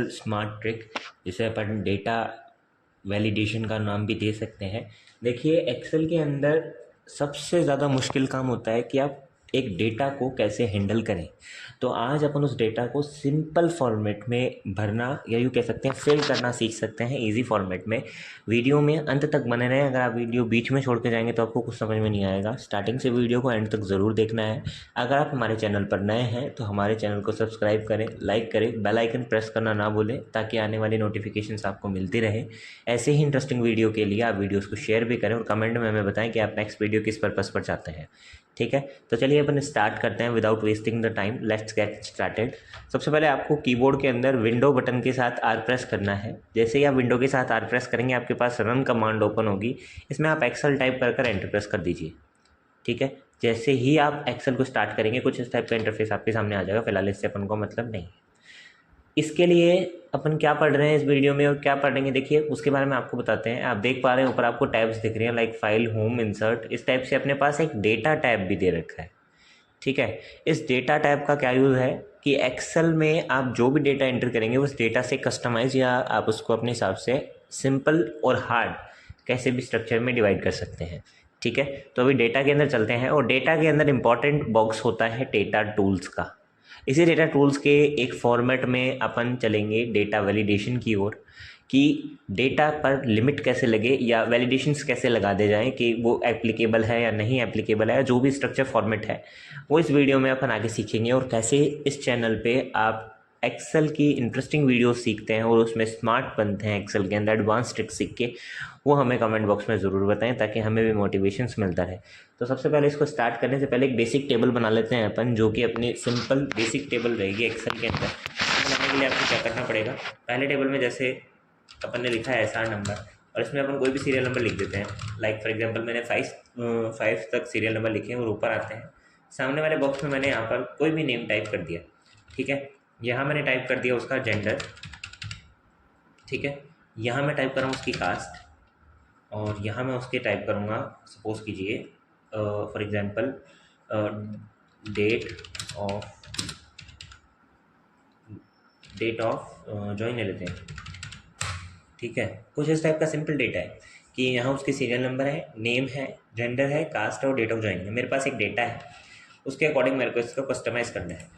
Simple smart trick, जिसे अपन data validation का नाम भी दे सकते हैं। देखिए, एक्सेल के अंदर सबसे ज़्यादा मुश्किल काम होता है कि आप एक डेटा को कैसे हैंडल करें। तो आज अपन उस डेटा को सिंपल फॉर्मेट में भरना, या यूँ कह सकते हैं फिल करना सीख सकते हैं इजी फॉर्मेट में। वीडियो में अंत तक बने रहें। अगर आप वीडियो बीच में छोड़ के जाएंगे तो आपको कुछ समझ में नहीं आएगा। स्टार्टिंग से वीडियो को एंड तक ज़रूर देखना है। अगर आप हमारे चैनल पर नए हैं तो हमारे चैनल को सब्सक्राइब करें, लाइक करें, बेल आइकन प्रेस करना ना भूलें, ताकि आने वाली नोटिफिकेशंस आपको मिलती रहे। ऐसे ही इंटरेस्टिंग वीडियो के लिए आप वीडियोस को शेयर भी करें और कमेंट में हमें बताएं कि आप नेक्स्ट वीडियो किस पर्पस पर चाहते हैं। ठीक है, तो चलिए अपन स्टार्ट करते हैं without wasting the time. Let's get started. सबसे पहले आपको कीबोर्ड के अंदर विंडो बटन के साथ आर प्रेस करना है। जैसे ही आप विंडो के साथ आर प्रेस करेंगे, आपके पास रन कमांड ओपन होगी। इसमें आप एक्सेल टाइप कर एंटर प्रेस कर दीजिए। ठीक है, जैसे ही आप एक्सेल को स्टार्ट करेंगे कुछ इस टाइप का इंटरफेस आपके सामने आ जाएगा। फिलहाल इससे अपन को मतलब नहीं। इसके लिए अपन क्या पढ़ रहे हैं इस वीडियो में और क्या पढ़ेंगे, देखिए उसके बारे में आपको बताते हैं। आप देख पा रहे हैं ऊपर आपको टैब्स दिख रही हैं, लाइक फाइल, होम, इंसर्ट। इस टाइप से अपने पास एक डेटा टैब भी दे रखा है। ठीक है, इस डेटा टैब का क्या यूज़ है कि एक्सेल में आप जो भी डेटा एंटर करेंगे उस डेटा से कस्टमाइज, या आप उसको अपने हिसाब से सिंपल और हार्ड कैसे भी स्ट्रक्चर में डिवाइड कर सकते हैं। ठीक है, तो अभी डेटा के अंदर चलते हैं। और डेटा के अंदर इंपॉर्टेंट बॉक्स होता है डेटा टूल्स का। इसी डेटा टूल्स के एक फॉर्मेट में अपन चलेंगे डेटा वैलिडेशन की ओर, कि डेटा पर लिमिट कैसे लगे या वैलिडेशंस कैसे लगा दे जाएं, कि वो एप्लीकेबल है या नहीं एप्लीकेबल है, जो भी स्ट्रक्चर फॉर्मेट है वो इस वीडियो में अपन आगे सीखेंगे। और कैसे इस चैनल पे आप एक्सेल की इंटरेस्टिंग वीडियो सीखते हैं और उसमें स्मार्ट बनते हैं एक्सेल के अंदर एडवांस ट्रिक सीख के, वो हमें कमेंट बॉक्स में ज़रूर बताएं, ताकि हमें भी मोटिवेशंस मिलता रहे। तो सबसे पहले इसको स्टार्ट करने से पहले एक बेसिक टेबल बना लेते हैं अपन, जो कि अपनी सिंपल बेसिक टेबल रहेगी एक्सेल के अंदर। बनाने के लिए आपको क्या करना पड़ेगा, पहले टेबल में जैसे अपन ने लिखा है एसआर नंबर, और इसमें अपन कोई भी सीरियल नंबर लिख देते हैं। लाइक फॉर एग्जांपल मैंने 5 तक सीरियल नंबर लिखे हैं और ऊपर आते हैं। सामने वाले बॉक्स में मैंने यहाँ पर कोई भी नेम टाइप कर दिया। ठीक है, यहाँ मैंने टाइप कर दिया उसका जेंडर। ठीक है, यहाँ मैं टाइप कर रहा हूँ उसकी कास्ट, और यहाँ मैं उसके टाइप करूँगा, सपोज कीजिए for example date of join ले लेते हैं। ठीक है, कुछ इस टाइप का सिंपल डेटा है कि यहाँ उसके सीरियल नंबर है, नेम है, जेंडर है, कास्ट और डेट ऑफ ज्वाइन है। मेरे पास एक डेटा है, उसके अकॉर्डिंग मेरे को इसको कस्टमाइज़ करना है।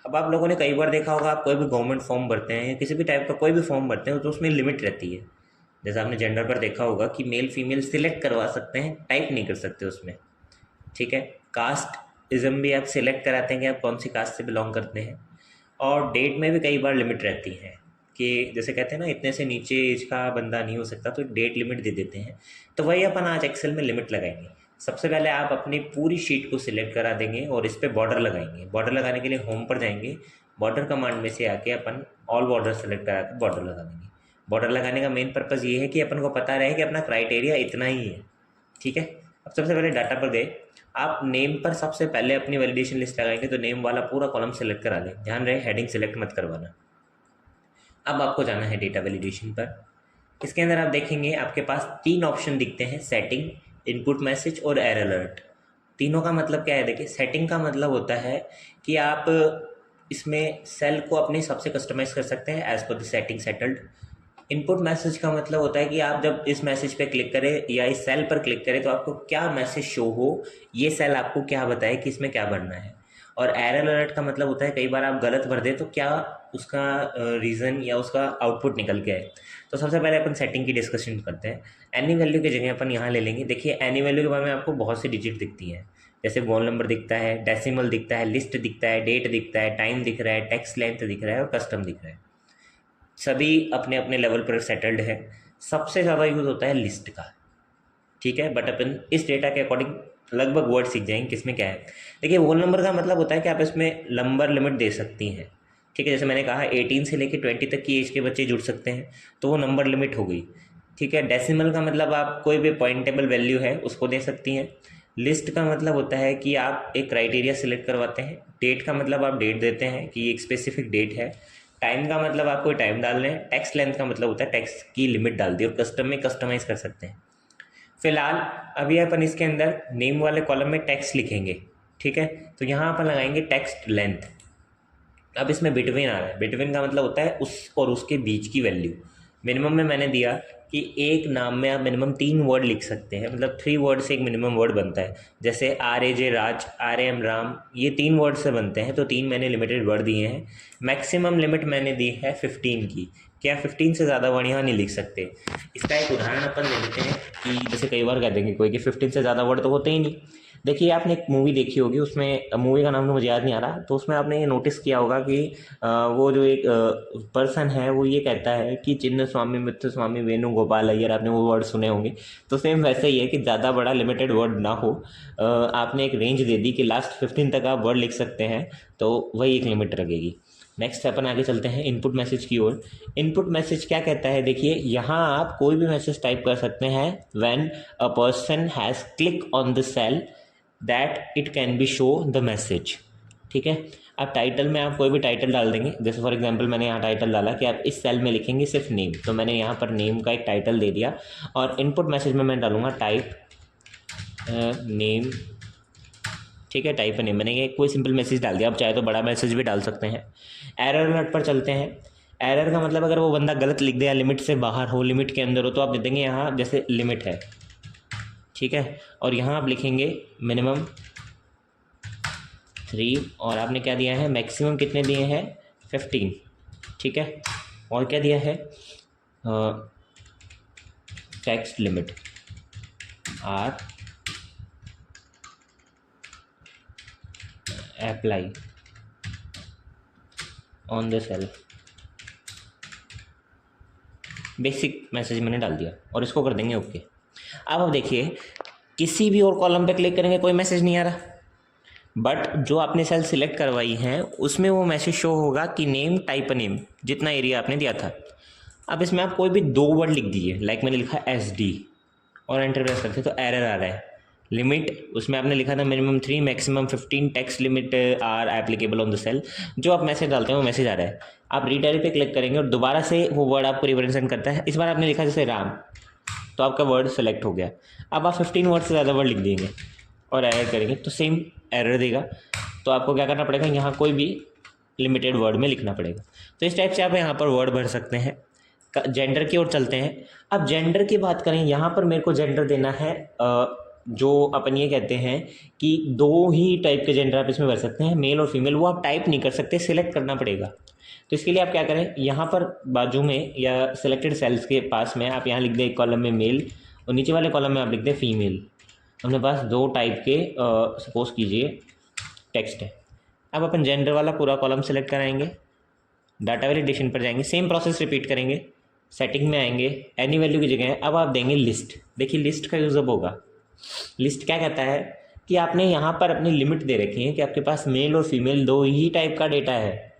अब आप लोगों ने कई बार देखा होगा, आप कोई भी गवर्नमेंट फॉर्म भरते हैं या किसी भी टाइप का कोई भी फॉर्म भरते हैं तो उसमें लिमिट रहती है। जैसे आपने जेंडर पर देखा होगा कि मेल फीमेल सिलेक्ट करवा सकते हैं, टाइप नहीं कर सकते उसमें। ठीक है, कास्ट इज़म भी आप सिलेक्ट कराते हैं कि आप कौन सी कास्ट से बिलोंग करते हैं। और डेट में भी कई बार लिमिट रहती है कि जैसे कहते हैं ना, इतने से नीचे एज का बंदा नहीं हो सकता, तो एक डेट लिमिट दे देते हैं। तो वही अपन आज एक्सेल में लिमिट लगाएंगे। सबसे पहले आप अपनी पूरी शीट को सिलेक्ट करा देंगे और इस पर बॉर्डर लगाएंगे। बॉर्डर लगाने के लिए होम पर जाएंगे, बॉर्डर कमांड में से आके अपन ऑल बॉर्डर सेलेक्ट करा के बॉर्डर लगा देंगे। बॉर्डर लगाने का मेन पर्पज़ ये है कि अपन को पता रहे कि अपना क्राइटेरिया इतना ही है। ठीक है, अब सबसे पहले डाटा पर गए। आप नेम पर सबसे पहले अपनी वैलिडेशन लिस्ट लगाएंगे, तो नेम वाला पूरा कॉलम सेलेक्ट करा लें। ध्यान रहे हेडिंग सेलेक्ट मत करवाना। अब आपको जाना है डेटा वैलिडेशन पर। इसके अंदर आप देखेंगे आपके पास 3 ऑप्शन दिखते हैं, सेटिंग, इनपुट मैसेज और एरर अलर्ट। तीनों का मतलब क्या है, देखिए सेटिंग का मतलब होता है कि आप इसमें सेल को अपने हिसाब से कस्टमाइज़ कर सकते हैं as per the setting settled. Input message का मतलब होता है कि आप जब इस मैसेज पे क्लिक करें या इस सेल पर क्लिक करें तो आपको क्या मैसेज शो हो, ये सेल आपको क्या बताए कि इसमें क्या भरना है। और एरर अलर्ट का मतलब होता है कई बार आप गलत भर दें तो क्या उसका रीज़न या उसका आउटपुट निकल के आए। तो सबसे पहले अपन सेटिंग की डिस्कशन करते हैं। एनी वैल्यू की जगह अपन यहाँ ले लेंगे। देखिए एनी वैल्यू के बारे में आपको बहुत सी डिजिट दिखती हैं, जैसे वोल नंबर दिखता है, डेसिमल दिखता है, लिस्ट दिखता है, डेट दिखता है, टाइम दिख रहा है, टेक्स्ट लेंथ दिख रहा है और कस्टम दिख रहा है। सभी अपने अपने लेवल पर सेटल्ड है। सबसे ज़्यादा यूज़ होता है लिस्ट का। ठीक है, बट अपन इस डेटा के अकॉर्डिंग लगभग वर्ड सीख जाएंगे किसमें क्या है। देखिए वोल नंबर का मतलब होता है कि आप इसमें नंबर लिमिट दे सकती हैं। ठीक है, जैसे मैंने कहा 18 से लेकर 20 तक की एज के बच्चे जुड़ सकते हैं, तो वो नंबर लिमिट हो गई। ठीक है, डेसिमल का मतलब आप कोई भी पॉइंटेबल वैल्यू है उसको दे सकती हैं। लिस्ट का मतलब होता है कि आप एक क्राइटेरिया सिलेक्ट करवाते हैं। डेट का मतलब आप डेट देते हैं कि एक स्पेसिफिक डेट है। टाइम का मतलब आप कोई टाइम डाल रहे हैं। टेक्स्ट लेंथ का मतलब होता है टेक्स्ट की लिमिट डाल दी। और कस्टम में कस्टमाइज़ कर सकते हैं। फिलहाल अभी अपन इसके अंदर नेम वाले कॉलम में टेक्स्ट लिखेंगे। ठीक है, तो यहाँ अपन लगाएंगे टेक्स्ट लेंथ। अब इसमें बिटवीन आ रहा है, बिटवीन का मतलब होता है उस और उसके बीच की वैल्यू। मिनिमम में मैंने दिया कि एक नाम में आप मिनिमम 3 वर्ड लिख सकते हैं, मतलब 3 वर्ड से एक मिनिमम वर्ड बनता है। जैसे RAJ राज, RM राम, ये 3 वर्ड से बनते हैं, तो 3 मैंने लिमिटेड वर्ड दिए हैं। मैक्सिमम लिमिट मैंने दी है 15 की, क्या 15 से ज़्यादा वर्ड यहाँ नहीं लिख सकते। इसका एक उदाहरण अपन ले लेते हैं कि जैसे कई बार कह देंगे कोई कि 15 से ज़्यादा वर्ड तो होते ही नहीं। देखिए आपने एक मूवी देखी होगी, उसमें मूवी का नाम तो मुझे याद नहीं आ रहा, तो उसमें आपने ये नोटिस किया होगा कि वो जो एक पर्सन है वो ये कहता है कि चिन्न स्वामी मित्र स्वामी वेणुगोपाल अय्यर, आपने वो वर्ड सुने होंगे। तो सेम वैसे ही है कि ज़्यादा बड़ा लिमिटेड वर्ड ना हो, आपने एक रेंज दे दी कि लास्ट 15 तक आप वर्ड लिख सकते हैं, तो वही एक लिमिट लगेगी। नेक्स्ट अपन आगे चलते हैं इनपुट मैसेज की ओर। इनपुट मैसेज क्या कहता है, देखिए यहाँ आप कोई भी मैसेज टाइप कर सकते हैं। When a person has click on the cell that it can be show the message. ठीक है, अब टाइटल में आप कोई भी टाइटल डाल देंगे। जैसे फॉर एग्जांपल मैंने यहाँ टाइटल डाला कि आप इस सेल में लिखेंगे सिर्फ नेम, तो मैंने यहाँ पर नेम का एक टाइटल दे दिया। और इनपुट मैसेज में मैं डालूंगा टाइप नेम। ठीक है, टाइप नेम, मैंने ये कोई सिंपल मैसेज डाल दिया। आप चाहे तो बड़ा मैसेज भी डाल सकते हैं। एरर अलर्ट पर चलते हैं। एरर का मतलब अगर वो बंदा गलत लिख दे या लिमिट से बाहर हो, लिमिट के अंदर हो, तो आप दे देंगे यहाँ जैसे लिमिट है। ठीक है, और यहाँ आप लिखेंगे मिनिमम 3, और आपने क्या दिया है, मैक्सिमम कितने दिए हैं, 15। ठीक है, और क्या दिया है, text limit are apply on the cell. Basic message मैंने डाल दिया और इसको कर देंगे ओके। अब आप देखिए किसी भी और कॉलम पे क्लिक करेंगे कोई मैसेज नहीं आ रहा, बट जो आपने सेल सिलेक्ट करवाई है उसमें वो मैसेज शो होगा कि नेम टाइप नेम, जितना एरिया आपने दिया था। अब इसमें आप कोई भी 2 वर्ड लिख दीजिए, लाइक मैंने लिखा SD और एंटर प्रेस करते तो एरर आ रहा है। लिमिट उसमें आपने लिखा था minimum 3 maximum 15, text limit are applicable on the cell. जो आप मैसेज डालते हैं वो मैसेज आ रहा है। आप रीटाइप पे क्लिक करेंगे और दोबारा से वो वर्ड आपको रिप्रेजेंट करता है। इस बार आपने लिखा जैसे राम, तो आपका वर्ड सेलेक्ट हो गया। अब आप 15 वर्ड से ज़्यादा वर्ड लिख देंगे और एरर करेंगे तो सेम एरर देगा। तो आपको क्या करना पड़ेगा, यहाँ कोई भी लिमिटेड वर्ड में लिखना पड़ेगा। तो इस टाइप से आप यहाँ पर वर्ड भर सकते हैं। जेंडर की ओर चलते हैं। अब जेंडर की बात करें, यहाँ पर मेरे को जेंडर देना है जो अपन ये कहते हैं कि 2 ही टाइप के जेंडर आप इसमें भर सकते हैं, मेल और फीमेल। वो आप टाइप नहीं कर सकते, सिलेक्ट करना पड़ेगा। तो इसके लिए आप क्या करें, यहाँ पर बाजू में या सिलेक्टेड सेल्स के पास में आप यहाँ लिख दें एक कॉलम में मेल और नीचे वाले कॉलम में आप लिख दें फीमेल। अपने पास 2 टाइप के सपोज कीजिए टेक्स्ट है। अब अपन जेंडर वाला पूरा कॉलम सेलेक्ट कराएंगे, डाटा वैलिडेशन पर जाएंगे, सेम प्रोसेस रिपीट करेंगे, सेटिंग में आएंगे, एनी वैल्यू की जगह अब आप देंगे लिस्ट। देखिए लिस्ट का यूज़ अब होगा। लिस्ट क्या कहता है कि आपने यहाँ पर अपनी लिमिट दे रखी है कि आपके पास मेल और फीमेल 2 ही टाइप का डेटा है।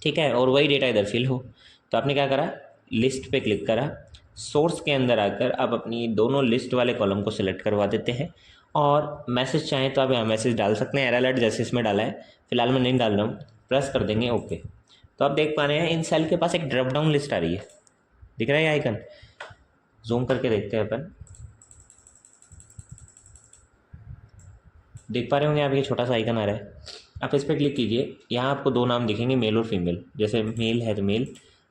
ठीक है, और वही डेटा इधर फिल हो। तो आपने क्या करा, लिस्ट पे क्लिक करा, सोर्स के अंदर आकर आप अपनी दोनों लिस्ट वाले कॉलम को सिलेक्ट करवा देते हैं। और मैसेज चाहें तो आप यहाँ मैसेज डाल सकते हैं, एरर अलर्ट जैसे इसमें डाला है। फिलहाल मैं नहीं डाल रहा हूँ, प्रेस कर देंगे ओके। तो आप देख पा रहे हैं इन सेल के पास एक ड्रॉप डाउन लिस्ट आ रही है, दिख रहा है आइकन, जूम करके देखते हैं अपन। देख पा रहे होंगे आप, ये छोटा सा आइकन आ रहा है, आप इस पर क्लिक कीजिए। यहाँ आपको 2 नाम दिखेंगे, मेल और फीमेल। जैसे मेल है तो मेल,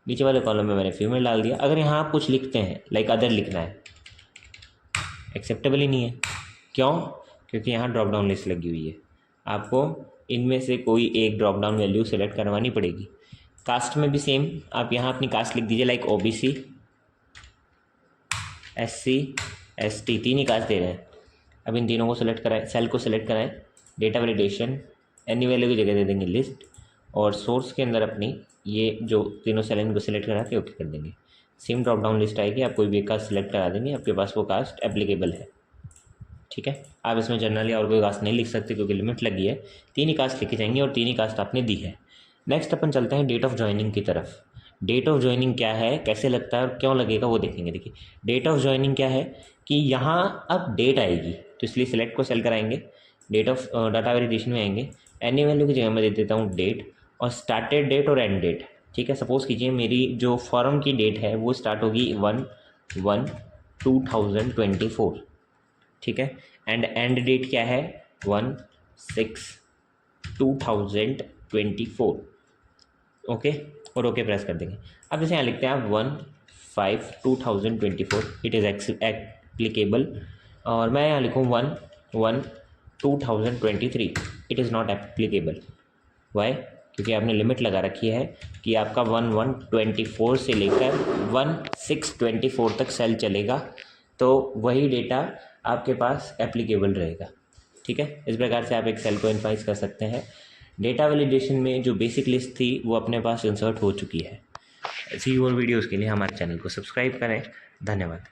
नीचे वाले कॉलम में मैंने फीमेल डाल दिया। अगर यहाँ आप कुछ लिखते हैं लाइक अदर लिखना है, एक्सेप्टेबल ही नहीं है। क्यों? क्योंकि यहाँ ड्रॉप डाउन लिस्ट लगी हुई है। आपको इनमें से कोई एक ड्रॉप डाउन वैल्यू सेलेक्ट करवानी पड़ेगी। कास्ट में भी सेम, आप यहाँ अपनी कास्ट लिख दीजिए लाइक OBC, SC, ST, 3 ही कास्ट दे रहे हैं। अब इन तीनों को सिलेक्ट कराएं, सेल को सिलेक्ट कराएं, डेटा वैलिडेशन, एनी वैल्यू की जगह दे देंगे लिस्ट, और सोर्स के अंदर अपनी ये जो तीनों सेल इनको सिलेक्ट करा के ओके कर देंगे। सेम ड्रॉप डाउन लिस्ट आएगी, आप कोई भी कास्ट सिलेक्ट करा देंगे, आपके पास वो कास्ट एप्लीकेबल है। ठीक है, आप इसमें जनरली और कोई कास्ट नहीं लिख सकते क्योंकि लिमिट लगी है। 3 ही कास्ट लिखी जाएंगी और 3 ही कास्ट आपने दी है। नेक्स्ट अपन चलते हैं डेट ऑफ ज्वाइनिंग की तरफ। डेट ऑफ ज्वाइनिंग क्या है, कैसे लगता है और क्यों लगेगा वो देखेंगे। देखिए डेट ऑफ ज्वाइनिंग क्या है कि यहाँ अब डेट आएगी, तो इसलिए सिलेक्ट को सेल कराएंगे, डेट ऑफ डाटा वेरिफिकेशन में आएंगे, एनी वैल्यू की जगह मैं दे देता हूँ डेट, और स्टार्टेड डेट और एंड डेट। ठीक है, सपोज कीजिए मेरी जो फॉर्म की डेट है वो स्टार्ट होगी 1/1/2024। ठीक है, एंड डेट क्या है 1/6/2025। 2024, ओके, और ओके प्रेस कर देंगे। अब जैसे यहाँ लिखते हैं आप 1/5/2024 इट इज़ एप्लीकेबल, और मैं यहाँ लिखूँ 1/1/2023 it is not applicable. Why? क्योंकि आपने लिमिट लगा रखी है कि आपका 1/1/24 से लेकर 1/6/24 तक सेल चलेगा, तो वही डेटा आपके पास एप्लीकेबल रहेगा। ठीक है, इस प्रकार से आप एक सेल को इनफाइज कर सकते हैं। डेटा वैलिडेशन में जो बेसिक लिस्ट थी वो अपने पास इंसर्ट हो चुकी है। ऐसी और वीडियोज़ के लिए हमारे चैनल को सब्सक्राइब करें। धन्यवाद।